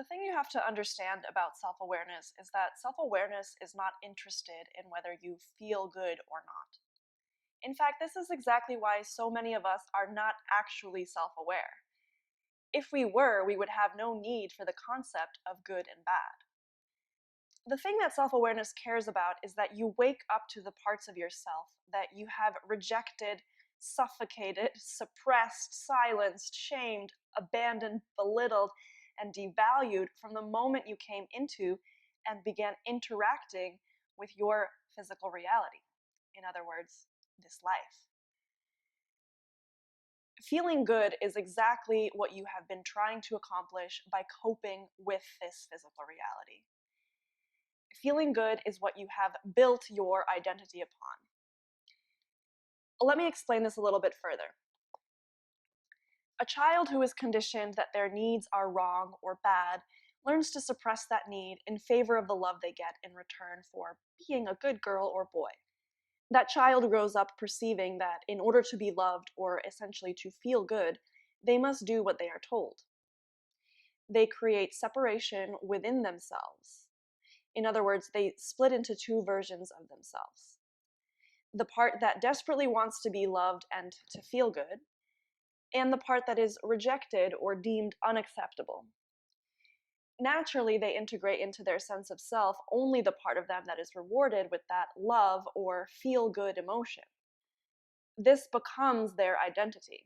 The thing you have to understand about self-awareness is that self-awareness is not interested in whether you feel good or not. In fact, this is exactly why so many of us are not actually self-aware. If we were, we would have no need for the concept of good and bad. The thing that self-awareness cares about is that you wake up to the parts of yourself that you have rejected, suffocated, suppressed, silenced, shamed, abandoned, belittled, and devalued from the moment you came into and began interacting with your physical reality. In other words, this life. Feeling good is exactly what you have been trying to accomplish by coping with this physical reality. Feeling good is what you have built your identity upon. Let me explain this a little bit further. A child who is conditioned that their needs are wrong or bad learns to suppress that need in favor of the love they get in return for being a good girl or boy. That child grows up perceiving that in order to be loved or essentially to feel good, they must do what they are told. They create separation within themselves. In other words, they split into two versions of themselves. The part that desperately wants to be loved and to feel good, and the part that is rejected or deemed unacceptable. Naturally, they integrate into their sense of self only the part of them that is rewarded with that love or feel-good emotion. This becomes their identity.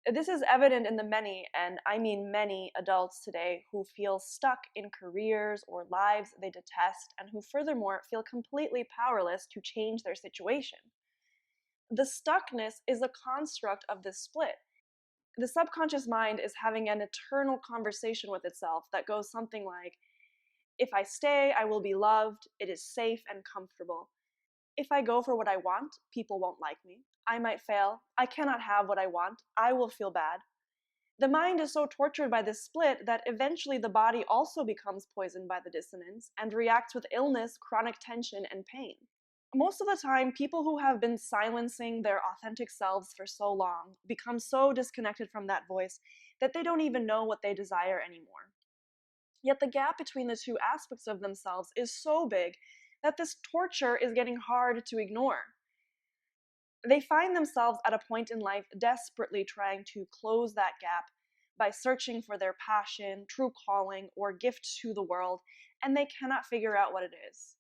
This is evident in the many, and I mean many, adults today who feel stuck in careers or lives they detest and who furthermore feel completely powerless to change their situation. The stuckness is a construct of this split. The subconscious mind is having an eternal conversation with itself that goes something like, if I stay, I will be loved, it is safe and comfortable. If I go for what I want, people won't like me. I might fail. I cannot have what I want. I will feel bad. The mind is so tortured by this split that eventually the body also becomes poisoned by the dissonance and reacts with illness, chronic tension, and pain. Most of the time, people who have been silencing their authentic selves for so long become so disconnected from that voice that they don't even know what they desire anymore. Yet the gap between the two aspects of themselves is so big that this torture is getting hard to ignore. They find themselves at a point in life desperately trying to close that gap by searching for their passion, true calling, or gift to the world, and they cannot figure out what it is.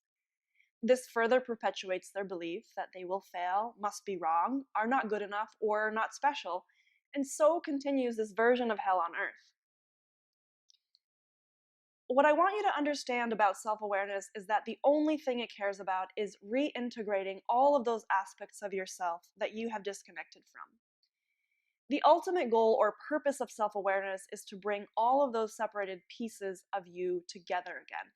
This further perpetuates their belief that they will fail, must be wrong, are not good enough, or not special, and so continues this version of hell on earth. What I want you to understand about self-awareness is that the only thing it cares about is reintegrating all of those aspects of yourself that you have disconnected from. The ultimate goal or purpose of self-awareness is to bring all of those separated pieces of you together again,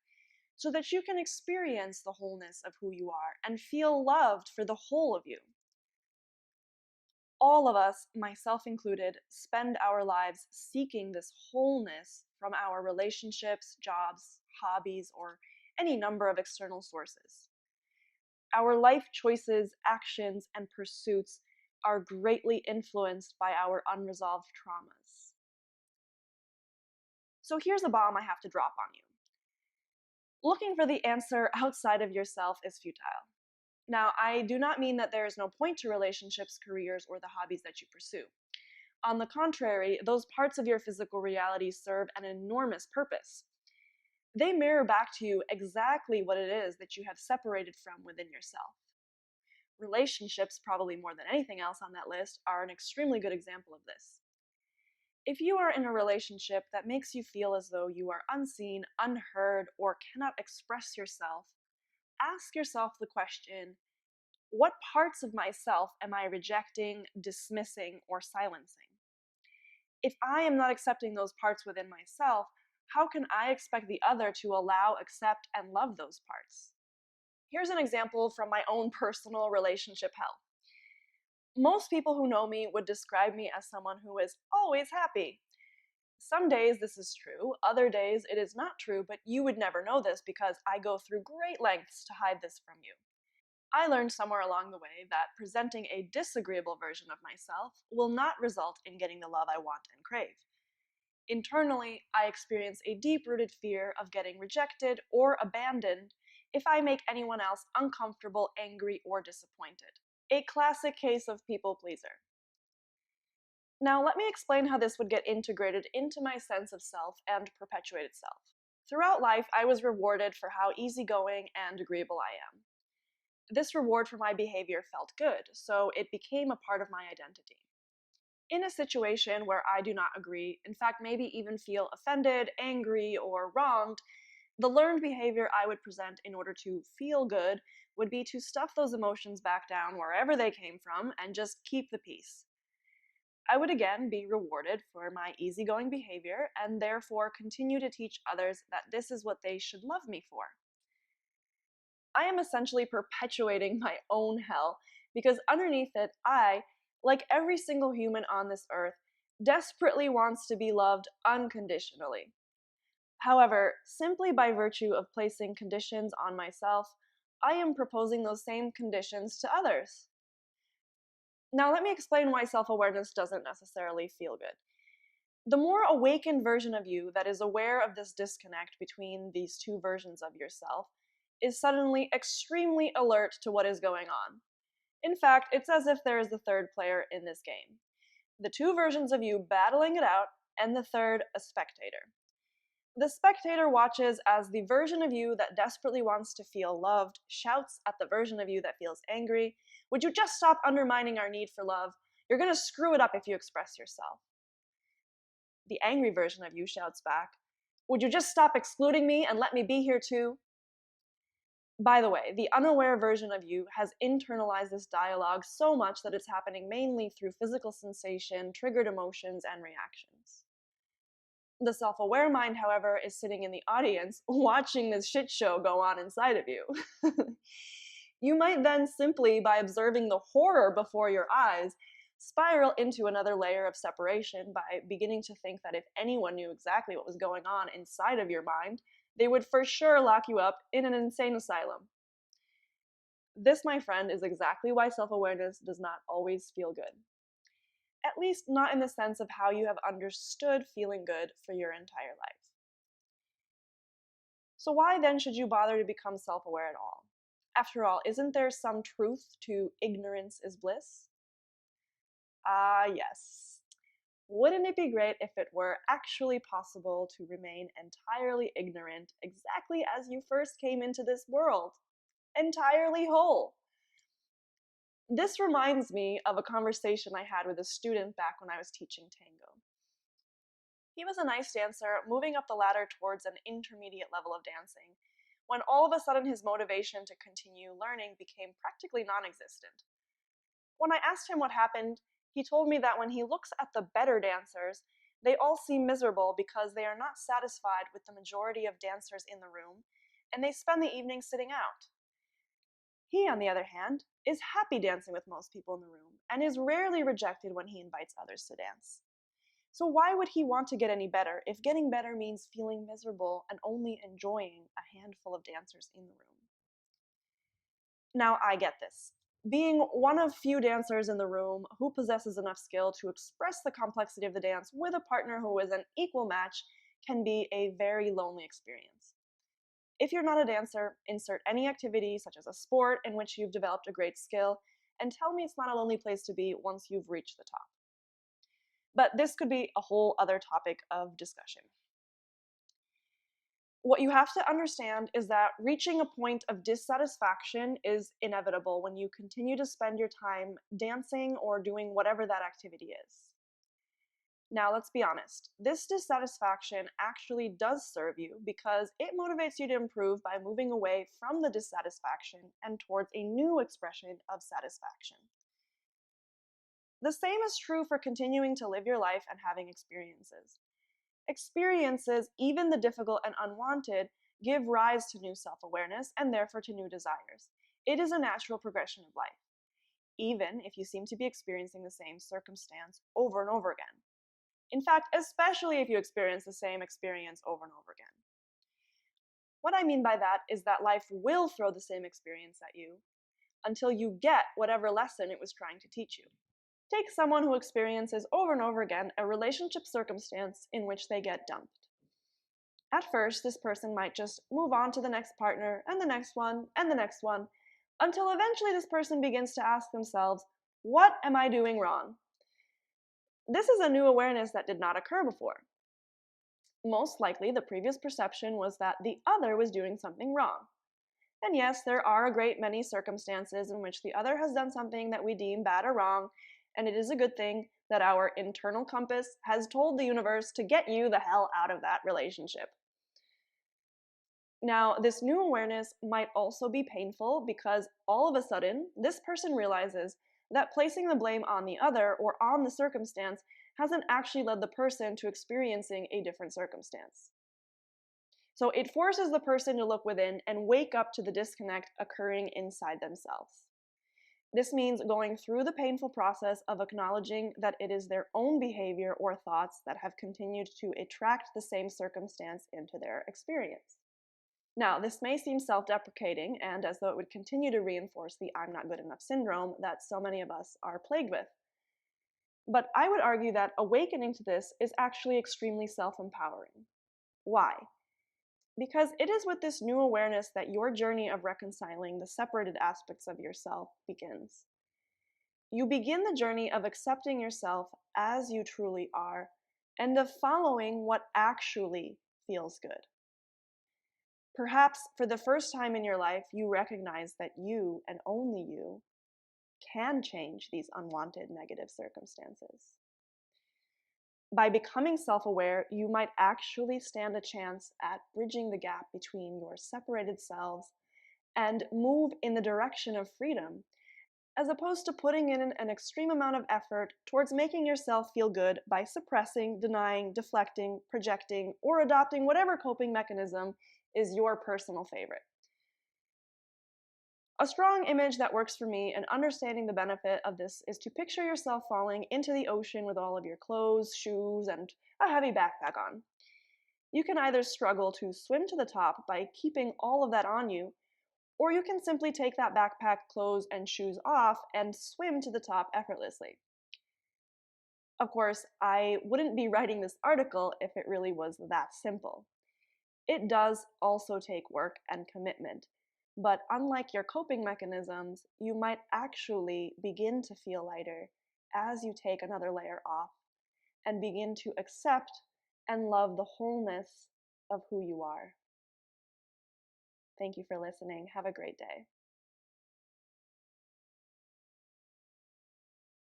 so that you can experience the wholeness of who you are and feel loved for the whole of you. All of us, myself included, spend our lives seeking this wholeness from our relationships, jobs, hobbies, or any number of external sources. Our life choices, actions, and pursuits are greatly influenced by our unresolved traumas. So here's a bomb I have to drop on you. Looking for the answer outside of yourself is futile. Now, I do not mean that there is no point to relationships, careers, or the hobbies that you pursue. On the contrary, those parts of your physical reality serve an enormous purpose. They mirror back to you exactly what it is that you have separated from within yourself. Relationships, probably more than anything else on that list, are an extremely good example of this. If you are in a relationship that makes you feel as though you are unseen, unheard, or cannot express yourself, ask yourself the question, what parts of myself am I rejecting, dismissing, or silencing? If I am not accepting those parts within myself, how can I expect the other to allow, accept, and love those parts? Here's an example from my own personal relationship hell. Most people who know me would describe me as someone who is always happy. Some days this is true, other days it is not true, but you would never know this because I go through great lengths to hide this from you. I learned somewhere along the way that presenting a disagreeable version of myself will not result in getting the love I want and crave. Internally, I experience a deep-rooted fear of getting rejected or abandoned if I make anyone else uncomfortable, angry, or disappointed. A classic case of people pleaser. Now, let me explain how this would get integrated into my sense of self and perpetuate itself. Throughout life, I was rewarded for how easygoing and agreeable I am. This reward for my behavior felt good, so it became a part of my identity. In a situation where I do not agree, in fact, maybe even feel offended, angry, or wronged, the learned behavior I would present in order to feel good would be to stuff those emotions back down wherever they came from and just keep the peace. I would again be rewarded for my easygoing behavior and therefore continue to teach others that this is what they should love me for. I am essentially perpetuating my own hell because underneath it, I, like every single human on this earth, desperately wants to be loved unconditionally. However, simply by virtue of placing conditions on myself, I am proposing those same conditions to others. Now, let me explain why self-awareness doesn't necessarily feel good. The more awakened version of you that is aware of this disconnect between these two versions of yourself is suddenly extremely alert to what is going on. In fact, it's as if there is the third player in this game. The two versions of you battling it out, and the third, a spectator. The spectator watches as the version of you that desperately wants to feel loved shouts at the version of you that feels angry, "Would you just stop undermining our need for love? You're gonna screw it up if you express yourself." The angry version of you shouts back, "Would you just stop excluding me and let me be here too?" By the way, the unaware version of you has internalized this dialogue so much that it's happening mainly through physical sensation, triggered emotions, and reactions. The self-aware mind, however, is sitting in the audience watching this shit show go on inside of you. You might then simply, by observing the horror before your eyes, spiral into another layer of separation by beginning to think that if anyone knew exactly what was going on inside of your mind, they would for sure lock you up in an insane asylum. This, my friend, is exactly why self-awareness does not always feel good. At least not in the sense of how you have understood feeling good for your entire life. So why then should you bother to become self-aware at all? After all, isn't there some truth to ignorance is bliss? Ah, yes. Wouldn't it be great if it were actually possible to remain entirely ignorant exactly as you first came into this world? Entirely whole. This reminds me of a conversation I had with a student back when I was teaching tango. He was a nice dancer, moving up the ladder towards an intermediate level of dancing, when all of a sudden his motivation to continue learning became practically non-existent. When I asked him what happened, he told me that when he looks at the better dancers, they all seem miserable because they are not satisfied with the majority of dancers in the room, and they spend the evening sitting out. He, on the other hand, is happy dancing with most people in the room, and is rarely rejected when he invites others to dance. So why would he want to get any better if getting better means feeling miserable and only enjoying a handful of dancers in the room? Now, I get this. Being one of few dancers in the room who possesses enough skill to express the complexity of the dance with a partner who is an equal match can be a very lonely experience. If you're not a dancer, insert any activity such as a sport in which you've developed a great skill, and tell me it's not a lonely place to be once you've reached the top. But this could be a whole other topic of discussion. What you have to understand is that reaching a point of dissatisfaction is inevitable when you continue to spend your time dancing or doing whatever that activity is. Now, let's be honest. This dissatisfaction actually does serve you because it motivates you to improve by moving away from the dissatisfaction and towards a new expression of satisfaction. The same is true for continuing to live your life and having experiences. Experiences, even the difficult and unwanted, give rise to new self-awareness and therefore to new desires. It is a natural progression of life, even if you seem to be experiencing the same circumstance over and over again. In fact, especially if you experience the same experience over and over again. What I mean by that is that life will throw the same experience at you until you get whatever lesson it was trying to teach you. Take someone who experiences over and over again a relationship circumstance in which they get dumped. At first, this person might just move on to the next partner and the next one and the next one, until eventually this person begins to ask themselves, what am I doing wrong? This is a new awareness that did not occur before. Most likely, the previous perception was that the other was doing something wrong. And yes, there are a great many circumstances in which the other has done something that we deem bad or wrong, and it is a good thing that our internal compass has told the universe to get you the hell out of that relationship. Now, this new awareness might also be painful because all of a sudden, this person realizes that placing the blame on the other or on the circumstance hasn't actually led the person to experiencing a different circumstance. So it forces the person to look within and wake up to the disconnect occurring inside themselves. This means going through the painful process of acknowledging that it is their own behavior or thoughts that have continued to attract the same circumstance into their experience. Now, this may seem self-deprecating and as though it would continue to reinforce the I'm not good enough syndrome that so many of us are plagued with. But I would argue that awakening to this is actually extremely self-empowering. Why? Because it is with this new awareness that your journey of reconciling the separated aspects of yourself begins. You begin the journey of accepting yourself as you truly are and of following what actually feels good. Perhaps for the first time in your life, you recognize that you, and only you, can change these unwanted negative circumstances. By becoming self-aware, you might actually stand a chance at bridging the gap between your separated selves and move in the direction of freedom, as opposed to putting in an extreme amount of effort towards making yourself feel good by suppressing, denying, deflecting, projecting, or adopting whatever coping mechanism is your personal favorite. A strong image that works for me and understanding the benefit of this is to picture yourself falling into the ocean with all of your clothes, shoes, and a heavy backpack on. You can either struggle to swim to the top by keeping all of that on you, or you can simply take that backpack, clothes, and shoes off and swim to the top effortlessly. Of course, I wouldn't be writing this article if it really was that simple. It does also take work and commitment, but unlike your coping mechanisms, you might actually begin to feel lighter as you take another layer off and begin to accept and love the wholeness of who you are. Thank you for listening. Have a great day.